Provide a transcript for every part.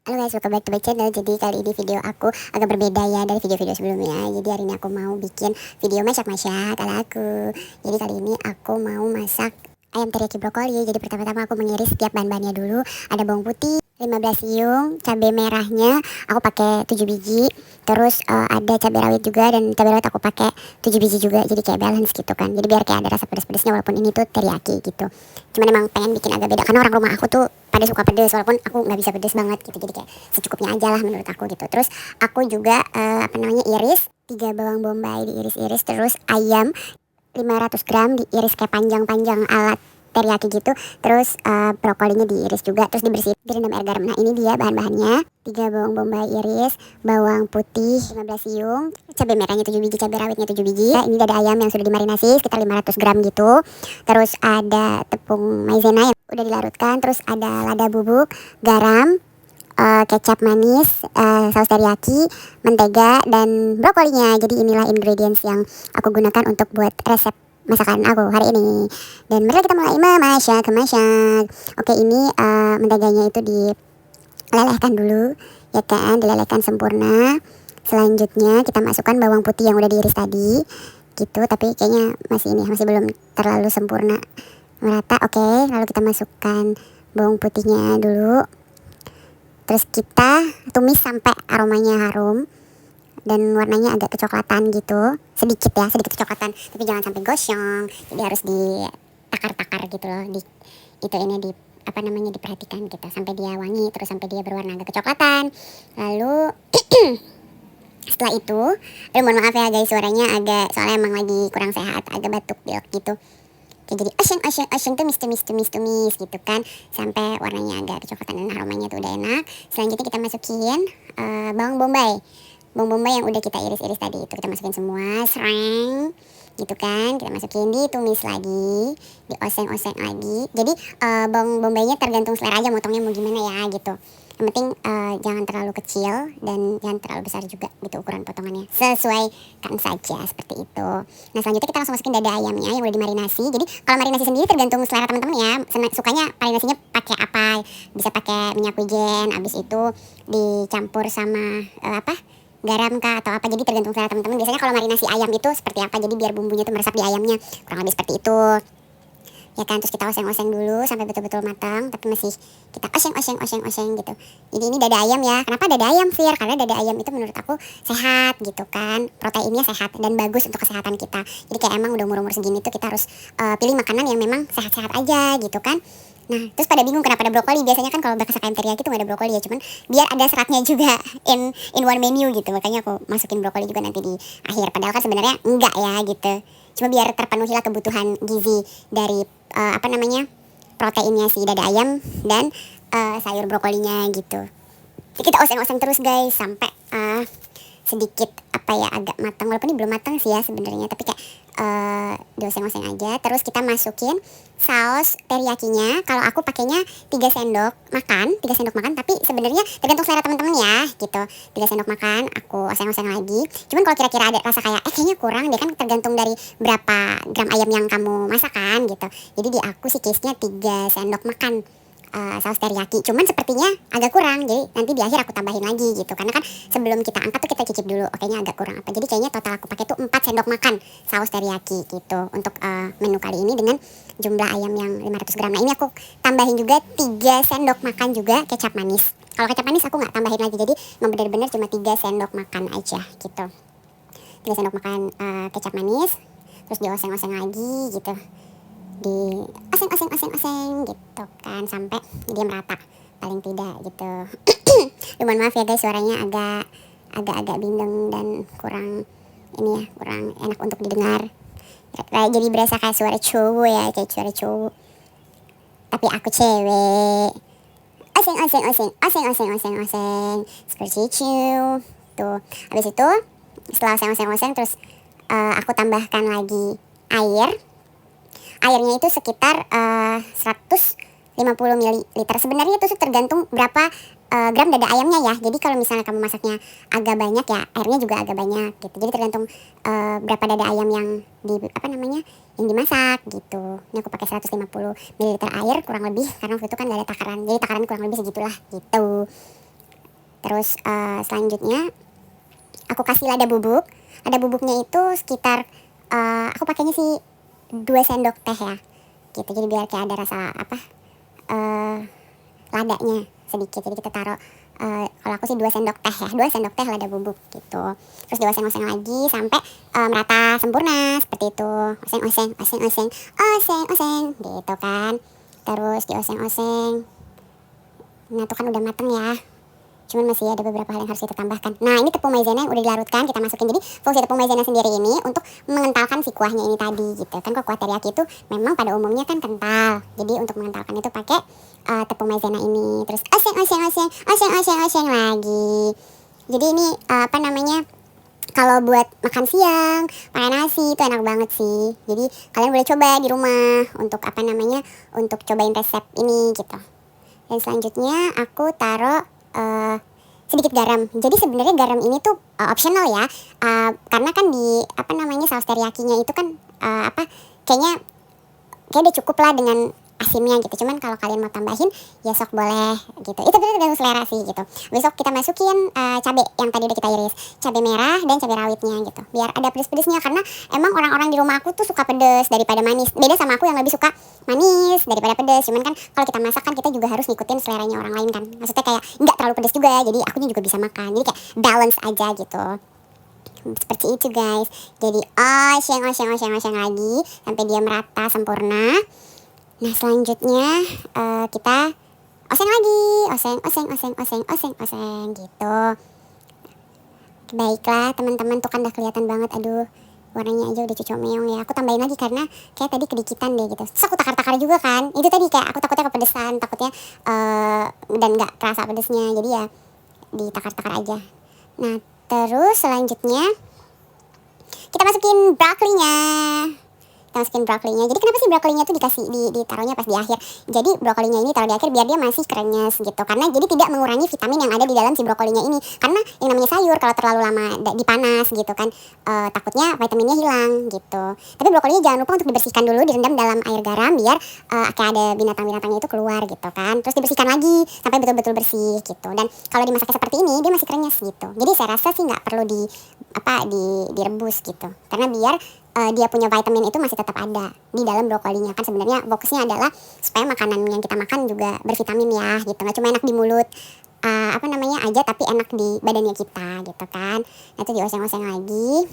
Halo guys, welcome back to my channel. Jadi kali ini video aku agak berbeda ya dari video-video sebelumnya. Jadi hari ini aku mau bikin video masak-masak ala aku. Jadi kali ini aku mau masak ayam teriyaki brokoli. Jadi pertama-tama aku mengiris setiap bahan-bahannya dulu. Ada bawang putih 15 siung, cabai merahnya aku pakai 7 biji. Terus ada cabai rawit juga, dan cabai rawit aku pakai 7 biji juga. Jadi kayak balance gitu kan. Jadi biar kayak ada rasa pedas-pedasnya walaupun ini tuh teriyaki gitu. Cuman emang pengen bikin agak beda karena orang rumah aku tuh pada suka pedas walaupun aku nggak bisa pedas banget gitu. Jadi kayak secukupnya aja lah menurut aku gitu. Terus aku juga iris 3 bawang bombay diiris-iris. Terus ayam 500 gram diiris kayak panjang-panjang alat teriyaki gitu. Terus brokolinya diiris juga, terus dibersihin direndam air garam. Nah ini dia bahan-bahannya: 3 bawang bombay iris, bawang putih 15 siung, cabai merahnya 7 biji, cabai rawitnya 7 biji. Nah, ini dada ayam yang sudah dimarinasi sekitar 500 gram gitu. Terus ada tepung maizena yang udah dilarutkan. Terus ada lada bubuk, garam, kecap manis, saus teriyaki, mentega, dan brokolinya. Jadi inilah ingredients yang aku gunakan untuk buat resep masakan aku hari ini. Dan mari kita mulai memasak. Oke, ini menteganya itu dilelehkan dulu ya kan, dilelehkan sempurna. Selanjutnya kita masukkan bawang putih yang udah diiris tadi gitu, tapi kayaknya masih belum terlalu sempurna merata. Oke, lalu kita masukkan bawang putihnya dulu. Terus kita tumis sampai aromanya harum dan warnanya agak kecoklatan gitu, sedikit kecoklatan, tapi jangan sampai gosong. Jadi harus ditakar-takar gitu loh, diperhatikan gitu sampai dia wangi, terus sampai dia berwarna agak kecoklatan. Lalu setelah itu, mohon maaf ya guys, suaranya agak, soalnya emang lagi kurang sehat, agak batuk pilek gitu. Kayak jadi oseng tumis gitu kan, sampai warnanya agak kecoklatan dan aromanya tuh udah enak. Selanjutnya kita masukin bawang bombay yang udah kita iris-iris tadi itu, kita masukin semua, sereng gitu kan. Kita masukin, ditumis lagi, dioseng-oseng lagi. Jadi bawang bombaynya tergantung selera aja motongnya mau gimana ya gitu. Yang penting jangan terlalu kecil dan jangan terlalu besar juga gitu ukuran potongannya, sesuaikan saja seperti itu. Nah selanjutnya kita langsung masukin dada ayamnya yang udah dimarinasi. Jadi kalau marinasi sendiri tergantung selera teman-teman ya, sukanya marinasinya pakai apa. Bisa pakai minyak wijen, abis itu dicampur sama garam kah atau apa. Jadi tergantung selera teman-teman. Biasanya kalau marinasi ayam itu seperti apa, jadi biar bumbunya tuh meresap di ayamnya, kurang lebih seperti itu ya kan. Terus kita oseng-oseng dulu sampai betul-betul matang, tapi masih kita oseng gitu. Jadi ini dada ayam ya. Kenapa dada ayam, Fir? Karena dada ayam itu menurut aku sehat gitu kan, proteinnya sehat dan bagus untuk kesehatan kita. Jadi kayak emang udah umur-umur segini tuh kita harus pilih makanan yang memang sehat-sehat aja gitu kan. Nah terus pada bingung kenapa ada brokoli. Biasanya kan kalau masak ayam teriyaki tuh gak ada brokoli ya, cuman biar ada seratnya juga in one menu gitu, makanya aku masukin brokoli juga nanti di akhir. Padahal kan sebenarnya enggak ya gitu, cuma biar terpenuhi lah kebutuhan gizi dari proteinnya si dada ayam dan sayur brokolinya gitu. Jadi kita oseng-oseng terus guys sampai sedikit agak matang, walaupun ini belum matang sih ya sebenarnya, tapi kayak dioseng-oseng aja. Terus kita masukin saus teriyakinya. Kalau aku pakainya 3 sendok makan, tapi sebenarnya tergantung selera teman-teman ya gitu. 3 sendok makan aku oseng-oseng lagi. Cuman kalau kira-kira ada rasa kayak kayaknya kurang deh, kan tergantung dari berapa gram ayam yang kamu masakan gitu. Jadi di aku sih case-nya 3 sendok makan saus teriyaki. Cuman sepertinya agak kurang, jadi nanti di akhir aku tambahin lagi gitu. Karena kan sebelum kita angkat tuh kita cicip dulu, kayaknya agak kurang apa. Jadi kayaknya total aku pakai tuh 4 sendok makan saus teriyaki gitu untuk menu kali ini dengan jumlah ayam yang 500 gram. Nah ini aku tambahin juga 3 sendok makan juga kecap manis. Kalau kecap manis aku nggak tambahin lagi, jadi bener-bener cuma 3 sendok makan aja gitu. 3 sendok makan kecap manis, terus dioseng-oseng lagi gitu, di oseng gitu kan sampai dia merata paling tidak gitu. Mohon maaf ya guys, suaranya agak bindeng dan kurang enak untuk didengar. Jadi berasa kayak suara cowok ya, kayak suara cowok tapi aku cewek. Oseng seperti itu tuh. Habis itu setelah oseng terus aku tambahkan lagi airnya itu sekitar 150 ml. Sebenarnya itu tergantung berapa gram dada ayamnya ya. Jadi kalau misalnya kamu masaknya agak banyak ya airnya juga agak banyak gitu. Jadi tergantung berapa dada ayam yang yang dimasak gitu. Ini aku pakai 150 ml air kurang lebih, karena waktu itu kan gak ada takaran. Jadi takaran kurang lebih segitulah gitu. Terus selanjutnya aku kasih lada bubuk. Lada bubuknya itu sekitar aku pakainya sih 2 sendok teh ya gitu, jadi biar kayak ada rasa apa ladanya sedikit. Jadi kita taruh kalau aku sih 2 sendok teh ya, 2 sendok teh lada bubuk gitu. Terus dioseng-oseng lagi sampai merata sempurna seperti itu. Oseng-oseng gitu kan. Terus dioseng-oseng. Nah itu kan udah mateng ya, cuman masih ada beberapa hal yang harus kita tambahkan. Nah ini tepung maizena yang udah dilarutkan kita masukin. Jadi fungsi tepung maizena sendiri ini untuk mengentalkan si kuahnya ini tadi gitu kan. Kalau kuah teriyaki itu memang pada umumnya kan kental, jadi untuk mengentalkan itu pakai tepung maizena ini. Terus oseng lagi. Jadi ini apa namanya, kalau buat makan siang pakai nasi itu enak banget sih. Jadi kalian boleh coba di rumah untuk apa namanya, untuk cobain resep ini gitu. Dan selanjutnya aku taruh sedikit garam. Jadi sebenarnya garam ini tuh optional ya, karena kan di apa namanya saus teriyakinya itu kan kayaknya udah cukup lah dengan asinnya gitu. Cuman kalau kalian mau tambahin ya sok boleh gitu. Itu tergantung selera sih gitu. Besok kita masukin cabai yang tadi udah kita iris, cabai merah dan cabai rawitnya gitu, biar ada pedes-pedesnya. Karena emang orang-orang di rumah aku tuh suka pedes daripada manis. Beda sama aku yang lebih suka manis daripada pedes. Cuman kan kalau kita masak kan kita juga harus ngikutin seleranya orang lain kan. Maksudnya kayak nggak terlalu pedes juga, jadi akunya juga bisa makan. Jadi kayak balance aja gitu. Seperti itu guys. Jadi oseng lagi sampai dia merata sempurna. Nah selanjutnya kita oseng lagi, oseng gitu. Baiklah teman-teman, tuh kan udah kelihatan banget. Aduh, warnanya aja udah cocok meong ya. Aku tambahin lagi karena kayak tadi kedikitan deh gitu. Terus aku takar-takar juga kan. Itu tadi kayak aku takutnya kepedesan, takutnya dan nggak terasa pedesnya. Jadi ya ditakar-takar aja. Nah terus selanjutnya kita masukin brokolinya. Jadi kenapa sih brokolinya tuh dikasih ditaruhnya pas di akhir? Jadi brokolinya ini taruh di akhir biar dia masih krenyes gitu. Karena jadi tidak mengurangi vitamin yang ada di dalam si brokolinya ini. Karena yang namanya sayur kalau terlalu lama dipanas gitu kan, takutnya vitaminnya hilang gitu. Tapi brokolinya jangan lupa untuk dibersihkan dulu, direndam dalam air garam biar kayak ada binatang-binatangnya itu keluar gitu kan. Terus dibersihkan lagi sampai betul-betul bersih gitu. Dan kalau dimasaknya seperti ini dia masih krenyes gitu. Jadi saya rasa sih nggak perlu direbus gitu. Karena biar dia punya vitamin itu masih tetap ada di dalam brokolinya. Kan sebenarnya fokusnya adalah supaya makanan yang kita makan juga bervitamin ya gitu. Nggak cuma enak di mulut aja, tapi enak di badannya kita gitu kan. Nah itu dioseng-oseng lagi.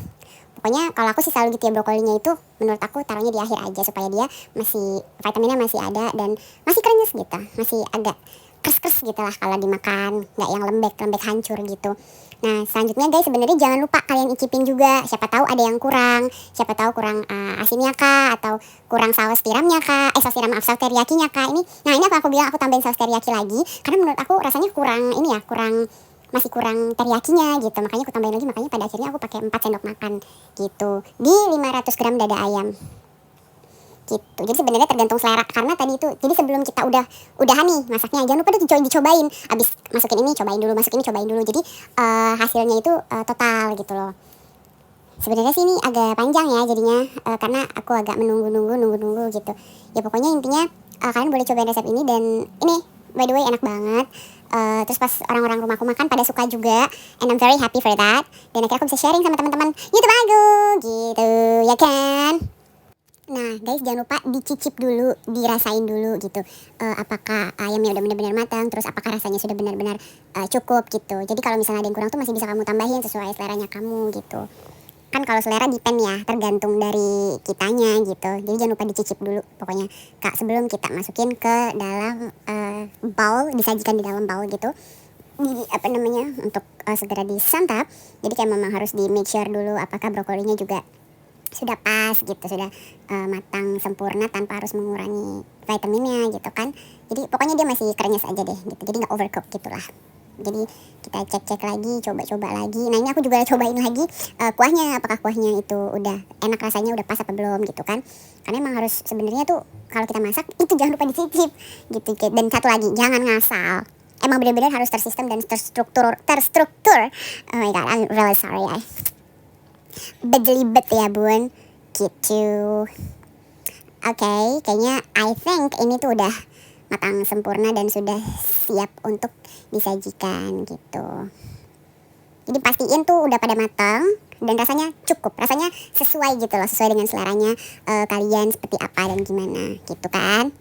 Pokoknya kalau aku sih selalu gitu ya, brokolinya itu menurut aku taruhnya di akhir aja supaya dia masih vitaminnya masih ada dan masih krenyes gitu, masih agak kres-kres gitu lah kalau dimakan, nggak yang lembek hancur gitu. Nah selanjutnya guys, sebenarnya jangan lupa kalian icipin juga, siapa tahu ada yang kurang, siapa tahu kurang asinnya kah, atau kurang saus tiramnya kah, saus teriyakinya kah. Nah ini aku bilang aku tambahin saus teriyaki lagi karena menurut aku rasanya kurang masih kurang teriyakinya gitu. Makanya aku tambahin lagi, makanya pada akhirnya aku pakai 4 sendok makan gitu di 500 gram dada ayam gitu. Jadi sebenarnya tergantung selera, karena tadi itu jadi sebelum kita udahan nih masaknya, jangan lupa tuh dicobain. Abis masukin ini cobain dulu, masukin ini cobain dulu. Jadi hasilnya itu total gitu loh. Sebenarnya sih ini agak panjang ya jadinya, karena aku agak menunggu gitu. Ya pokoknya intinya kalian boleh cobain resep ini, dan ini by the way enak banget. Terus pas orang-orang rumahku makan pada suka juga, and I'm very happy for that. Dan akhirnya aku bisa sharing sama teman-teman YouTube aku gitu ya kan. Nah guys, jangan lupa dicicip dulu, dirasain dulu gitu, apakah ayamnya udah benar-benar matang, terus apakah rasanya sudah benar-benar cukup gitu. Jadi kalau misalnya ada yang kurang tuh masih bisa kamu tambahin sesuai seleranya kamu gitu. Kan kalau selera depend ya, tergantung dari kitanya gitu. Jadi jangan lupa dicicip dulu pokoknya kak, sebelum kita masukin ke dalam bowl, disajikan di dalam bowl gitu. Untuk segera disantap. Jadi kayak memang harus di make sure dulu apakah brokolinya juga sudah pas gitu, sudah matang sempurna tanpa harus mengurangi vitaminnya gitu kan. Jadi pokoknya dia masih krenyes aja deh gitu, jadi nggak overcook gitulah. Jadi kita cek lagi, coba lagi. Nah ini aku juga cobain lagi kuahnya, apakah kuahnya itu udah enak rasanya, udah pas apa belum gitu kan. Karena emang harus sebenarnya tuh kalau kita masak itu jangan lupa dicicip gitu. Dan satu lagi, jangan ngasal. Emang benar-benar harus tersistem dan terstruktur. Oh my god, I'm really sorry ya. Belibet ya bun gitu. Oke, kayaknya I think ini tuh udah matang sempurna dan sudah siap untuk disajikan gitu. Jadi pastiin tuh udah pada matang dan rasanya cukup, rasanya sesuai gitu loh, sesuai dengan seleranya kalian seperti apa dan gimana gitu kan.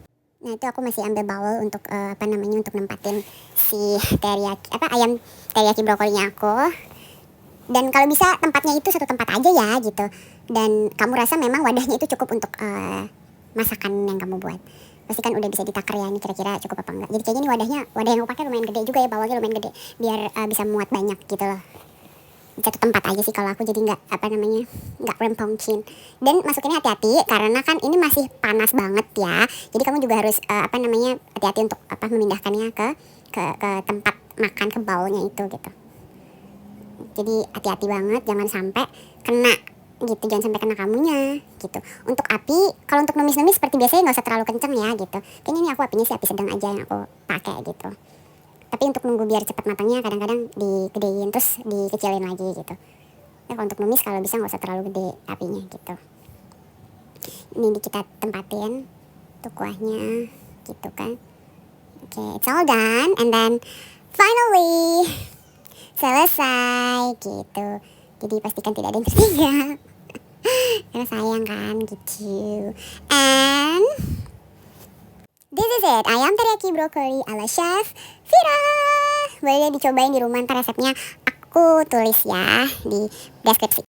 Nah itu aku masih ambil bowl untuk untuk nempatin si ayam teriyaki brokolinya aku. Dan kalau bisa tempatnya itu satu tempat aja ya gitu. Dan kamu rasa memang wadahnya itu cukup untuk masakan yang kamu buat. Pasti kan udah bisa ditakar ya, ini kira-kira cukup apa enggak. Jadi kayaknya ini wadah yang aku pakai lumayan gede juga ya, bawahnya lumayan gede biar bisa muat banyak gitu loh. Satu tempat aja sih kalau aku, jadi nggak remponcin. Dan masukinnya hati-hati karena kan ini masih panas banget ya. Jadi kamu juga harus hati-hati untuk memindahkannya ke tempat makan, ke bowlnya itu gitu. Jadi hati-hati banget, jangan sampai kena gitu, jangan sampai kena kamunya gitu. Untuk api, kalau untuk numis-numis seperti biasanya nggak usah terlalu kenceng ya gitu. Kayaknya ini aku apinya sih api sedang aja yang aku pakai gitu. Tapi untuk nunggu biar cepat matangnya kadang-kadang digedein terus dikecilin lagi gitu. Ya kalau untuk numis kalau bisa nggak usah terlalu gede apinya gitu. Ini kita tempatin tuh kuahnya gitu kan. Oke, it's all done and then finally selesai gitu. Jadi pastikan tidak ada yang tertinggal. Karena sayang kan gitu. And this is it, ayam teriyaki brokoli ala Chef Vira. Boleh dicobain di rumah, ntar resepnya aku tulis ya di deskripsi.